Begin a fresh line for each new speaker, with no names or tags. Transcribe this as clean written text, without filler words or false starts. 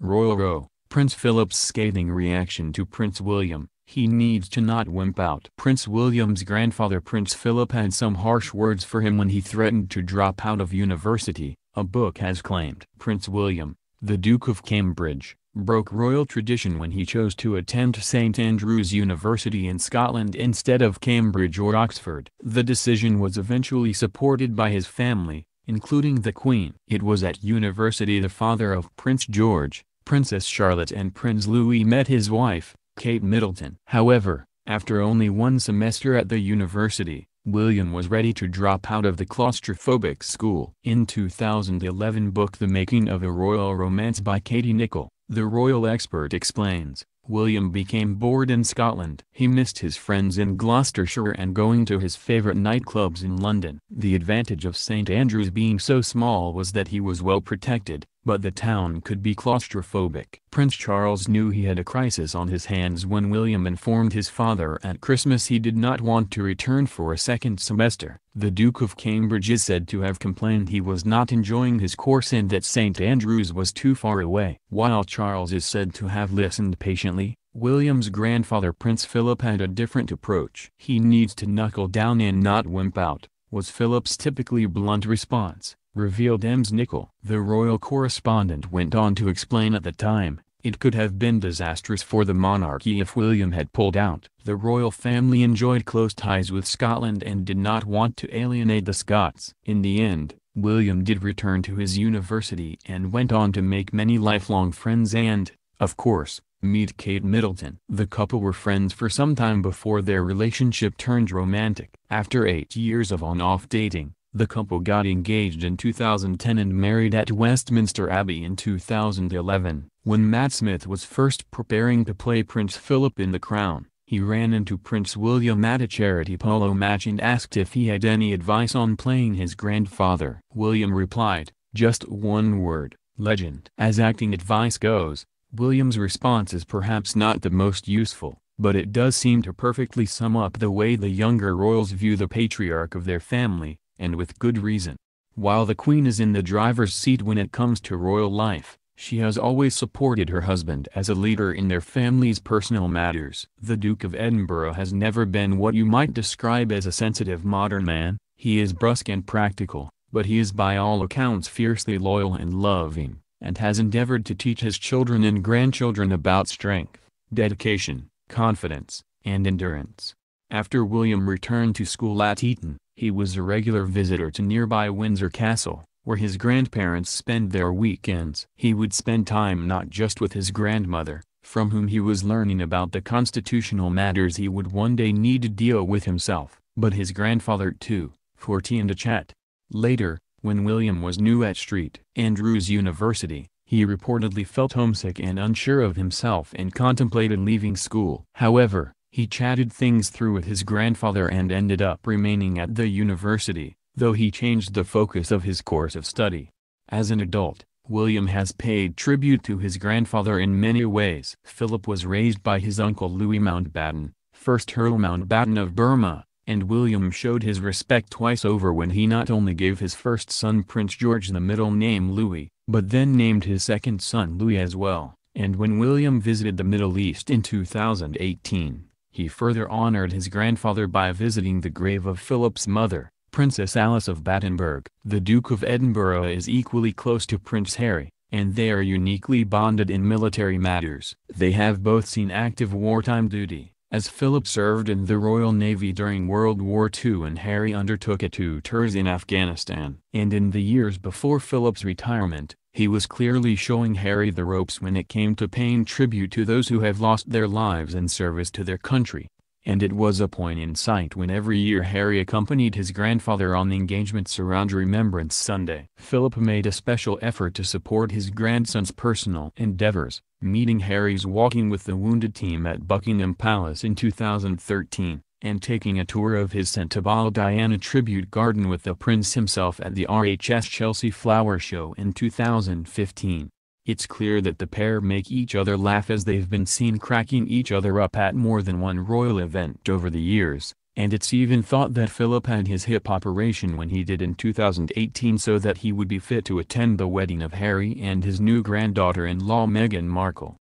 Royal Row, Prince Philip's scathing reaction to Prince William. He needs to not wimp out. Prince William's grandfather Prince Philip had some harsh words for him when he threatened to drop out of university, a book has claimed. Prince William, the Duke of Cambridge, broke royal tradition when he chose to attend St Andrews University in Scotland instead of Cambridge or Oxford. The decision was eventually supported by his family, including the Queen. It was at university the father of Prince George, Princess Charlotte and Prince Louis met his wife, Kate Middleton. However, after only one semester at the university, William was ready to drop out of the claustrophobic school. In 2011 book The Making of a Royal Romance by Katie Nicholl, the royal expert explains, William became bored in Scotland. He missed his friends in Gloucestershire and going to his favourite nightclubs in London. The advantage of St Andrews being so small was that he was well protected, but the town could be claustrophobic. Prince Charles knew he had a crisis on his hands when William informed his father at Christmas he did not want to return for a second semester. The Duke of Cambridge is said to have complained he was not enjoying his course and that St Andrews was too far away. While Charles is said to have listened patiently, William's grandfather Prince Philip had a different approach. He needs to knuckle down and not wimp out, was Philip's typically blunt response, revealed Ms. Nicholl. The royal correspondent went on to explain at the time, it could have been disastrous for the monarchy if William had pulled out. The royal family enjoyed close ties with Scotland and did not want to alienate the Scots. In the end, William did return to his university and went on to make many lifelong friends and, of course, meet Kate Middleton. The couple were friends for some time before their relationship turned romantic. After 8 years of on-off dating, the couple got engaged in 2010 and married at Westminster Abbey in 2011. When Matt Smith was first preparing to play Prince Philip in The Crown, he ran into Prince William at a charity polo match and asked if he had any advice on playing his grandfather. William replied, "Just one word, legend." As acting advice goes, William's response is perhaps not the most useful, but it does seem to perfectly sum up the way the younger royals view the patriarch of their family, and with good reason. While the Queen is in the driver's seat when it comes to royal life, she has always supported her husband as a leader in their family's personal matters. The Duke of Edinburgh has never been what you might describe as a sensitive modern man. He is brusque and practical, but he is by all accounts fiercely loyal and loving, and has endeavored to teach his children and grandchildren about strength, dedication, confidence, and endurance. After William returned to school at Eton, he was a regular visitor to nearby Windsor Castle, where his grandparents spent their weekends. He would spend time not just with his grandmother, from whom he was learning about the constitutional matters he would one day need to deal with himself, but his grandfather too, for tea and a chat. Later, when William was new at St Andrews University, he reportedly felt homesick and unsure of himself and contemplated leaving school. However, he chatted things through with his grandfather and ended up remaining at the university, though he changed the focus of his course of study. As an adult, William has paid tribute to his grandfather in many ways. Philip was raised by his uncle Louis Mountbatten, 1st Earl Mountbatten of Burma, and William showed his respect twice over when he not only gave his first son Prince George the middle name Louis, but then named his second son Louis as well, and when William visited the Middle East in 2018, he further honored his grandfather by visiting the grave of Philip's mother, Princess Alice of Battenberg. The Duke of Edinburgh is equally close to Prince Harry, and they are uniquely bonded in military matters. They have both seen active wartime duty, as Philip served in the Royal Navy during World War II and Harry undertook 2 tours in Afghanistan. And in the years before Philip's retirement, he was clearly showing Harry the ropes when it came to paying tribute to those who have lost their lives in service to their country. And it was a poignant sight when every year Harry accompanied his grandfather on engagements around Remembrance Sunday. Philip made a special effort to support his grandson's personal endeavors, meeting Harry's Walking with the Wounded team at Buckingham Palace in 2013, and taking a tour of his St. Diana tribute garden with the prince himself at the RHS Chelsea Flower Show in 2015. It's clear that the pair make each other laugh as they've been seen cracking each other up at more than one royal event over the years, And it's even thought that Philip had his hip operation when he did in 2018 so that he would be fit to attend the wedding of Harry and his new granddaughter-in-law Meghan Markle.